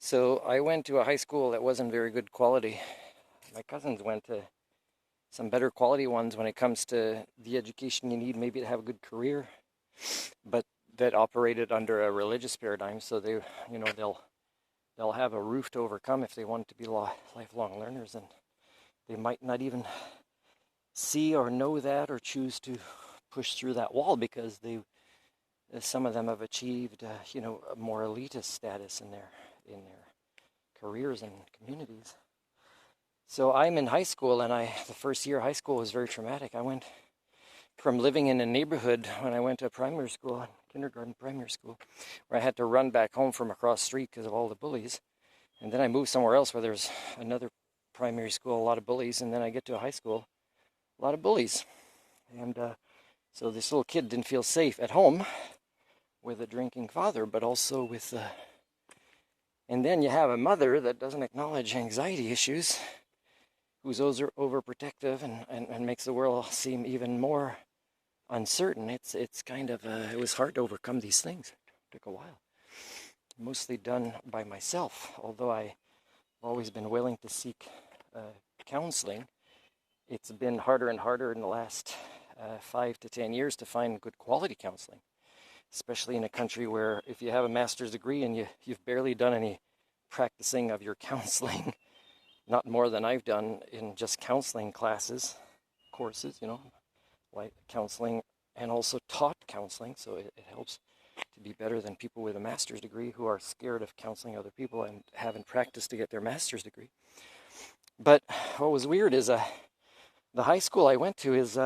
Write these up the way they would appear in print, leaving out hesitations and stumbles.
So I went to a high school that wasn't very good quality. My cousins went to some better quality ones when it comes to the education you need maybe to have a good career, but that operated under a religious paradigm. So they'll have a roof to overcome if they want to be lifelong learners, and they might not even see or know that or choose to push through that wall because some of them have achieved a more elitist status in their careers and communities. So I'm in high school, and the first year of high school was very traumatic. I went from living in a neighborhood when I went to primary school, kindergarten, primary school, where I had to run back home from across the street because of all the bullies. And then I moved somewhere else where there's another primary school, a lot of bullies. And then I get to a high school, a lot of bullies. And so this little kid didn't feel safe at home with a drinking father, but also with... And then you have a mother that doesn't acknowledge anxiety issues, who's overprotective and makes the world seem even more uncertain. It's kind of, it was hard to overcome these things. It took a while. Mostly done by myself, although I've always been willing to seek counseling. It's been harder and harder in the last 5 to 10 years to find good quality counseling, especially in a country where if you have a master's degree and you've barely done any practicing of your counseling, not more than I've done in just counseling courses, like counseling, and also taught counseling, so it helps to be better than people with a master's degree who are scared of counseling other people and haven't practiced to get their master's degree. But what was weird is the high school I went to is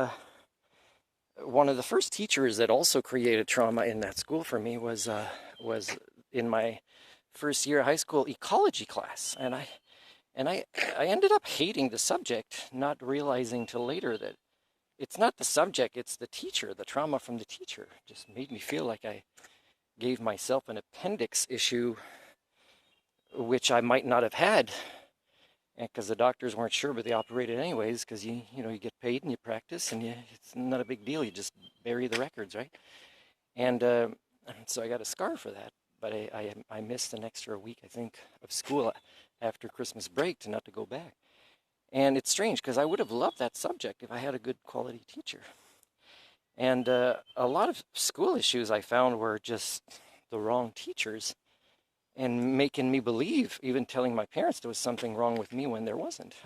one of the first teachers that also created trauma in that school for me was in my first year of high school ecology class, and I ended up hating the subject, not realizing till later that it's not the subject, it's the teacher. The trauma from the teacher just made me feel like I gave myself an appendix issue, which I might not have had, and because the doctors weren't sure, but they operated anyways, because you get paid and you practice, and it's not a big deal. You just bury the records, right? And so I got a scar for that. But I missed an extra week, I think, of school after Christmas break to not to go back. And it's strange because I would have loved that subject if I had a good quality teacher. And a lot of school issues I found were just the wrong teachers and making me believe, even telling my parents there was something wrong with me when there wasn't.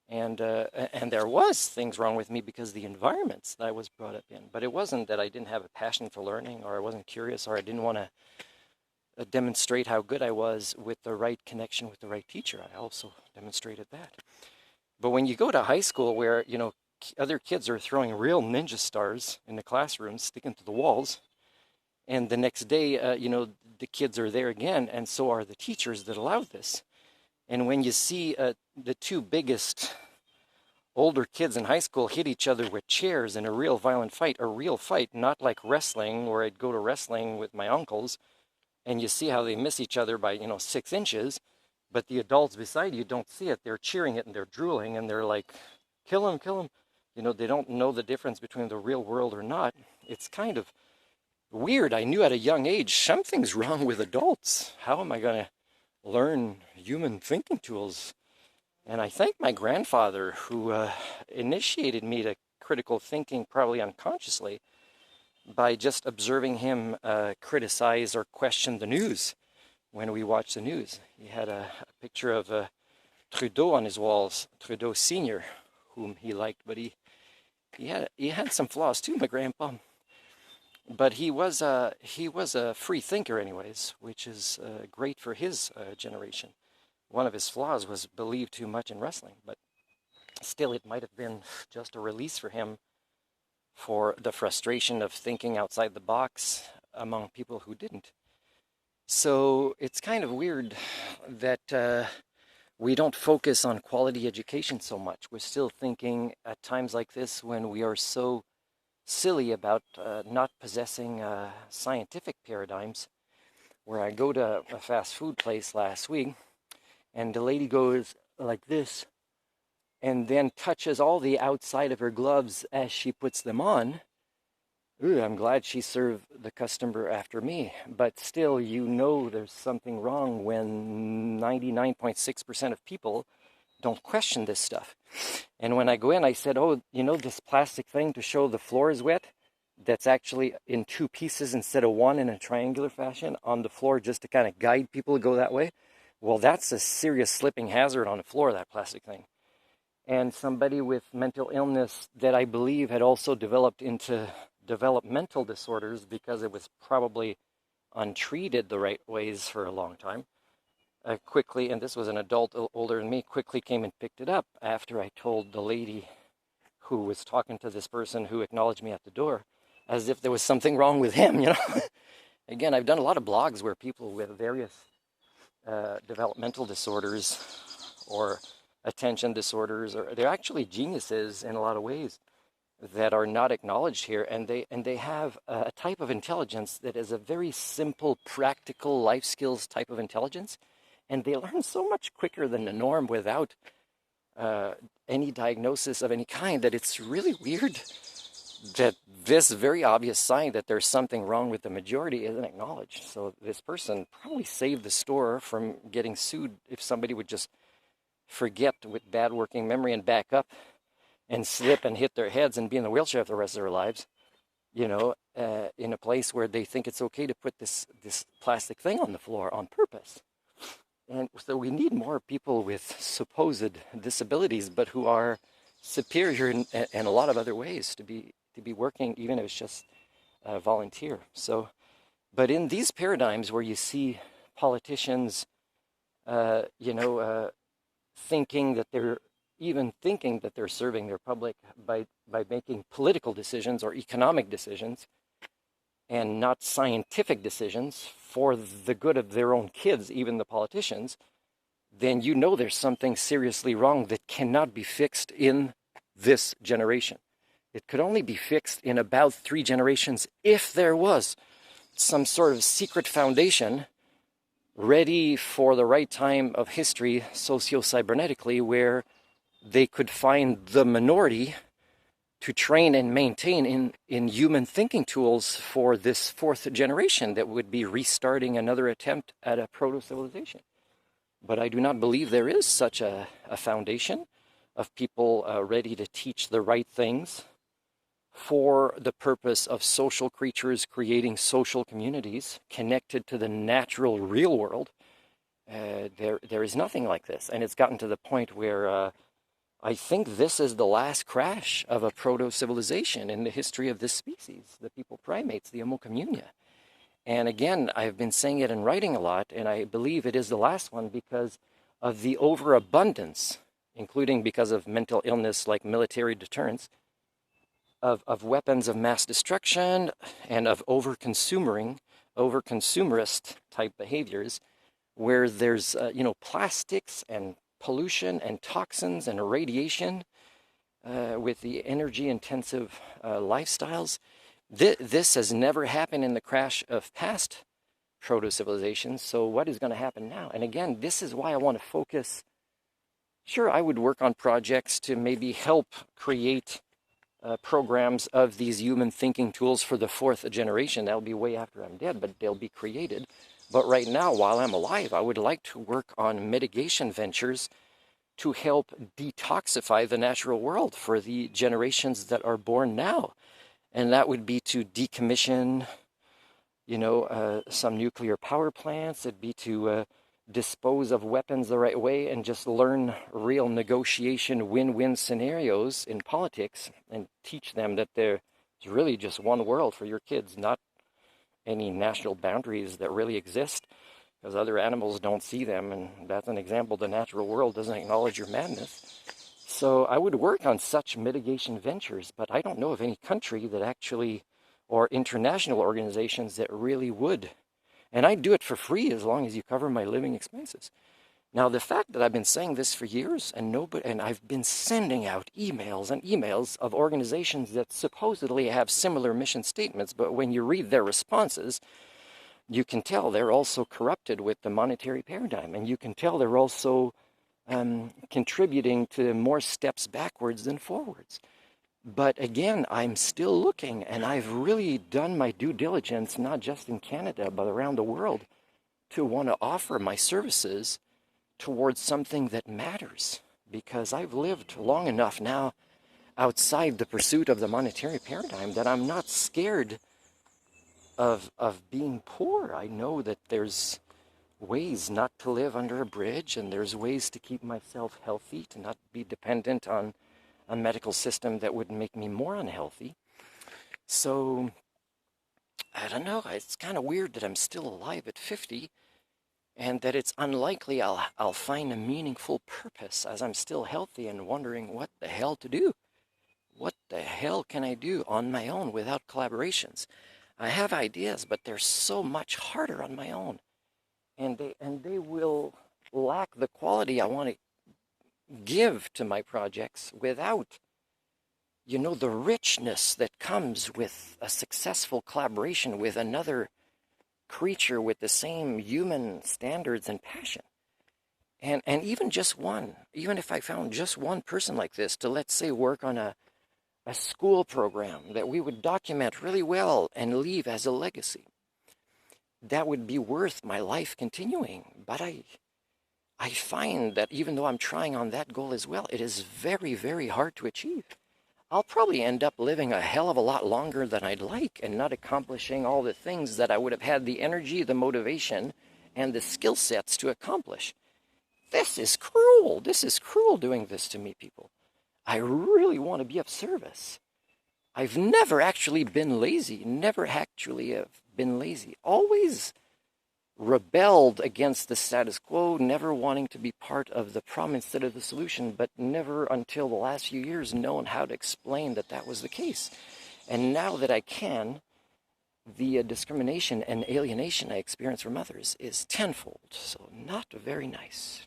And there was things wrong with me because of the environments that I was brought up in. But it wasn't that I didn't have a passion for learning, or I wasn't curious, or I didn't want to demonstrate how good I was with the right connection with the right teacher. I also demonstrated that. But when you go to high school where, other kids are throwing real ninja stars in the classroom, sticking to the walls, and the next day, the kids are there again, and so are the teachers that allowed this. And when you see the two biggest older kids in high school hit each other with chairs in a real violent fight, not like wrestling, where I'd go to wrestling with my uncles, and you see how they miss each other by, 6 inches, but the adults beside you don't see it. They're cheering it and they're drooling and they're like, kill him, kill him. They don't know the difference between the real world or not. It's kind of weird. I knew at a young age, something's wrong with adults. How am I going to learn human thinking tools? And I thank my grandfather who initiated me to critical thinking, probably unconsciously, by just observing him criticize or question the news when we watch the news. He had a picture of Trudeau on his walls, Trudeau Sr., whom he liked, but he had some flaws too, my grandpa. But he was a free thinker anyways, which is great for his generation. One of his flaws was believed too much in wrestling, but still it might have been just a release for him for the frustration of thinking outside the box among people who didn't. So it's kind of weird that we don't focus on quality education so much. We're still thinking at times like this, when we are so silly about not possessing scientific paradigms, where I go to a fast food place last week, and the lady goes like this, and then touches all the outside of her gloves as she puts them on, Ooh, I'm glad she served the customer after me. But still, you know there's something wrong when 99.6% of people don't question this stuff. And when I go in, I said, oh, you know, this plastic thing to show the floor is wet, that's actually in two pieces instead of one in a triangular fashion on the floor just to kind of guide people to go that way. Well, that's a serious slipping hazard on the floor, that plastic thing. And somebody with mental illness that I believe had also developed into developmental disorders because it was probably untreated the right ways for a long time, quickly, and this was an adult older than me, quickly came and picked it up after I told the lady who was talking to this person who acknowledged me at the door, as if there was something wrong with him, you know. Again, I've done a lot of blogs where people with various developmental disorders or attention disorders, or they're actually geniuses in a lot of ways that are not acknowledged here, and they have a type of intelligence that is a very simple, practical life skills type of intelligence, and they learn so much quicker than the norm without any diagnosis of any kind that it's really weird that this very obvious sign that there's something wrong with the majority isn't acknowledged. So this person probably saved the store from getting sued if somebody would just forget with bad working memory and back up and slip and hit their heads and be in the wheelchair for the rest of their lives, you know, in a place where they think it's okay to put this plastic thing on the floor on purpose. And so we need more people with supposed disabilities, but who are superior in a lot of other ways to be working, even if it's just volunteer. So, but in these paradigms where you see politicians, you know, thinking that they're serving their public by making political decisions or economic decisions and not scientific decisions for the good of their own kids, even the politicians, then you know there's something seriously wrong that cannot be fixed in this generation. It could only be fixed in about 3 generations if there was some sort of secret foundation ready for the right time of history socio-cybernetically, where they could find the minority to train and maintain in human thinking tools for this 4th generation that would be restarting another attempt at a proto-civilization. But I do not believe there is such a foundation of people ready to teach the right things for the purpose of social creatures creating social communities connected to the natural real world. There is nothing like this. And it's gotten to the point where I think this is the last crash of a proto-civilization in the history of this species, the people primates, the Homo communia. And again, I've been saying it in writing a lot, and I believe it is the last one because of the overabundance, including because of mental illness like military deterrence, of weapons of mass destruction and of over-consumerist type behaviors, where there's, you know, plastics and pollution and toxins and radiation with the energy-intensive lifestyles. This has never happened in the crash of past proto-civilizations, so what is going to happen now? And again, this is why I want to focus. Sure, I would work on projects to maybe help create programs of these human thinking tools for the 4th generation. That'll be way after I'm dead, but they'll be created. But right now, while I'm alive, I would like to work on mitigation ventures to help detoxify the natural world for the generations that are born now. And that would be to decommission, you know, some nuclear power plants. It'd be to dispose of weapons the right way and just learn real negotiation win-win scenarios in politics and teach them that there's really just one world for your kids, not any national boundaries that really exist, because other animals don't see them, and that's an example. The natural world doesn't acknowledge your madness. So I would work on such mitigation ventures, but I don't know of any country that actually, or international organizations that really would. And I'd do it for free as long as you cover my living expenses. Now, the fact that I've been saying this for years and I've been sending out emails and emails of organizations that supposedly have similar mission statements, but when you read their responses, you can tell they're also corrupted with the monetary paradigm, and you can tell they're also contributing to more steps backwards than forwards. But again, I'm still looking, and I've really done my due diligence, not just in Canada, but around the world, to want to offer my services towards something that matters. Because I've lived long enough now outside the pursuit of the monetary paradigm that I'm not scared of being poor. I know that there's ways not to live under a bridge, and there's ways to keep myself healthy, to not be dependent on a medical system that would make me more unhealthy. So, I don't know, it's kind of weird that I'm still alive at 50 and that it's unlikely I'll find a meaningful purpose as I'm still healthy and wondering what the hell to do. What the hell can I do on my own without collaborations? I have ideas, but they're so much harder on my own. And they will lack the quality I want to give to my projects without, the richness that comes with a successful collaboration with another creature with the same human standards and passion. And even just one, even if I found just one person like this to, let's say, work on a school program that we would document really well and leave as a legacy, that would be worth my life continuing. But I find that even though I'm trying on that goal as well, it is very, very hard to achieve. I'll probably end up living a hell of a lot longer than I'd like and not accomplishing all the things that I would have had the energy, the motivation, and the skill sets to accomplish. This is cruel. This is cruel doing this to me, people. I really want to be of service. I've never actually been lazy, never actually have been lazy. Always rebelled against the status quo, never wanting to be part of the problem instead of the solution, but never until the last few years known how to explain that that was the case. And now that I can, the discrimination and alienation I experience from others is tenfold, so not very nice.